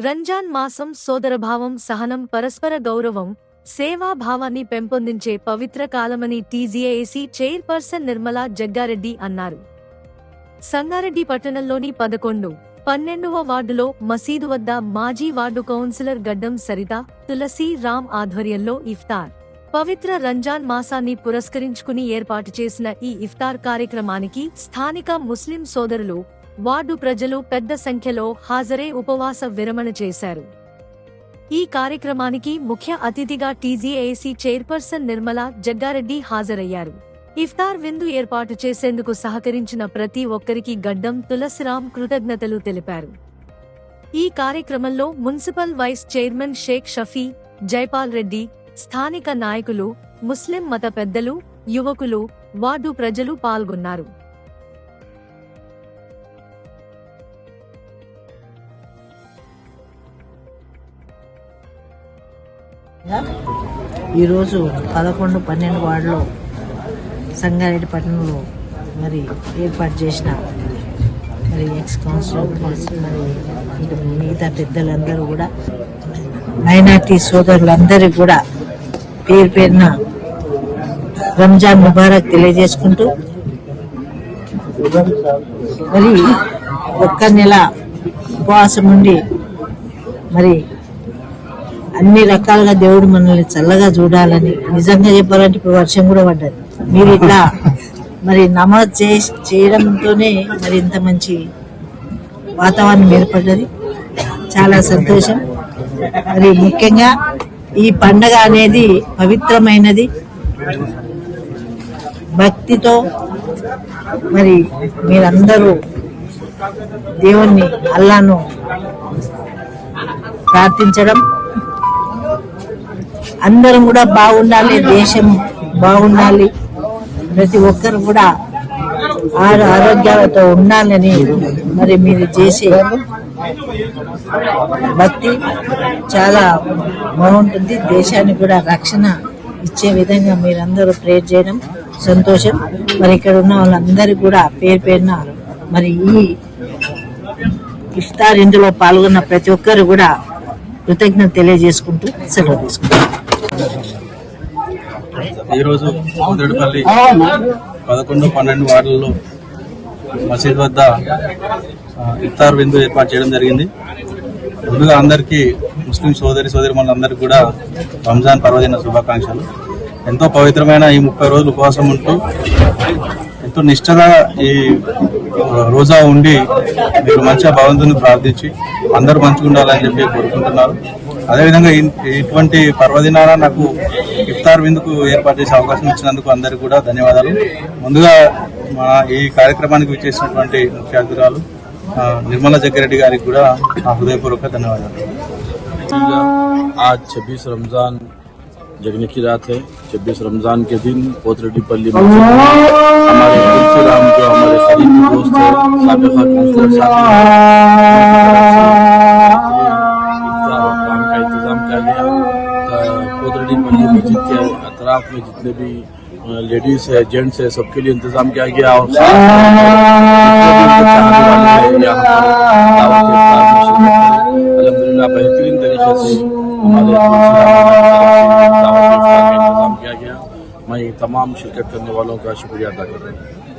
రంజాన్ మాసం సోదరభావం, సహనం, పరస్పర గౌరవం, సేవాభావాన్ని పెంపొందించే పవిత్ర కాలమని టీజేఏసీ చైర్పర్సన్ నిర్మలా జగ్గారెడ్డి అన్నారు. సంగారెడ్డి పట్టణంలోని 11, 12వ వార్డులో మసీదు వద్ద మాజీ వార్డు కౌన్సిలర్ గడ్డం సరిత, తులసి రామ్ ఆధ్వర్యంలో ఇఫ్తార్ పవిత్ర రంజాన్ మాసాన్ని పురస్కరించుకుని ఏర్పాటు చేసిన ఈ ఇఫ్తార్ కార్యక్రమానికి స్థానిక ముస్లిం సోదరులు, వార్డు ప్రజలు పెద్ద సంఖ్యలో హాజరై ఉపవాస విరమణ చేశారు. ఈ కార్యక్రమానికి ముఖ్య అతిథిగా టీజేఏసీ చైర్పర్సన్ నిర్మలా జగ్గారెడ్డి హాజరయ్యారు. ఇఫ్తార్ విందు ఏర్పాటు చేసేందుకు సహకరించిన ప్రతి ఒక్కరికి గడ్డం తులసిరాం కృతజ్ఞతలు తెలిపారు. ఈ కార్యక్రమంలో municipal vice chairman Sheikh Shafi, Jaipal Reddy, స్థానిక నాయకులు, ముస్లిం మత పెద్దలు, యువకులు, వార్డు ప్రజలు పాల్గొన్నారు. ఈరోజు 11, 12 వార్డులో సంగారెడ్డి పట్టణంలో మరి ఏర్పాటు చేసిన మరి ఎక్స్ కౌన్సిలర్స్ మరి ఇంకా మిగతా పెద్దలందరూ కూడా మైనార్టీ సోదరులందరూ కూడా పేరు పేరున రంజాన్ ముబారక్ తెలియజేసుకుంటూ మరి ఒక్క నెల ఉపవాసం ఉండి మరి అన్ని రకాలుగా దేవుడు మనల్ని చల్లగా చూడాలని, నిజంగా చెప్పాలంటే ఇప్పుడు వర్షం కూడా పడ్డది. మీరు ఇట్లా మరి నమాజ్ చేయడంతోనే మరి ఇంత మంచి వాతావరణం ఏర్పడ్డది. చాలా సంతోషం. మరి ముఖ్యంగా ఈ పండగ అనేది పవిత్రమైనది. భక్తితో మరి మీరందరూ దేవుణ్ణి, అల్లాను ప్రార్థించడం, అందరం కూడా బాగుండాలి, దేశం బాగుండాలి, ప్రతి ఒక్కరు కూడా ఆరోగ్యాలతో ఉండాలని మరి మీరు చేసే భక్తి చాలా బాగుంటుంది. దేశానికి కూడా రక్షణ ఇచ్చే విధంగా మీరందరూ ప్రేర్ చేయడం సంతోషం. మరి ఇక్కడ ఉన్న వాళ్ళందరికీ కూడా పేరు పేరున మరి ఈ ఇఫ్తార్ ఇందులో పాల్గొన్న ప్రతి ఒక్కరు కూడా కృతజ్ఞత తెలియజేసుకుంటూ సెలవు తీసుకుంటాం. ఈరోజు కోదిరెడ్డిపల్లి 11, 12 వార్డులలో మసీద్ వద్ద ఇఫ్తార్ విందు ఏర్పాటు చేయడం జరిగింది. ముందుగా అందరికీ, ముస్లిం సోదరిమణులందరికీ కూడా రంజాన్ పర్వదిన శుభాకాంక్షలు. ఎంతో పవిత్రమైన ఈ 30 రోజులు ఉపవాసం ఉంటూ ఎంతో నిష్ఠగా ఈ రోజా ఉండి మీరు మంచిగా భగవంతుని ప్రార్థించి అందరూ మంచిగా ఉండాలని చెప్పి కోరుకుంటున్నారు. అదేవిధంగా ఇటువంటి పర్వదినాన నాకు ఇఫ్తార్ విందుకు ఏర్పాటు చేసే అవకాశం ఇచ్చినందుకు అందరికీ కూడా ధన్యవాదాలు. ముందుగా మన ఈ కార్యక్రమానికి విచ్చేసినటువంటి ముఖ్య అతిథురాలు నిర్మలా జగ్గారెడ్డి గారికి కూడా నా హృదయపూర్వక ధన్యవాదాలు. आज 26 रमजान जगने की रात है। 26 रमजान के दिन कोदिरेड्डीपल्ली हमारे तुलसीराम जो हमारे करीबी दोस्त है, साबिका काउंसलर साहब काम का इंतजाम किया गया। कोदिरेड्डीपल्ली मस्जिद के अतराफ में जितने भी लेडीज है, जेंट्स है, सबके लिए इंतजाम किया गया। और अल्हम्दुलिल्लाह बेहतरीन तरीके से हमारे इंतजाम किया गया। मैं तमाम शिरकत करने वालों का शुक्रिया अदा करता हूँ।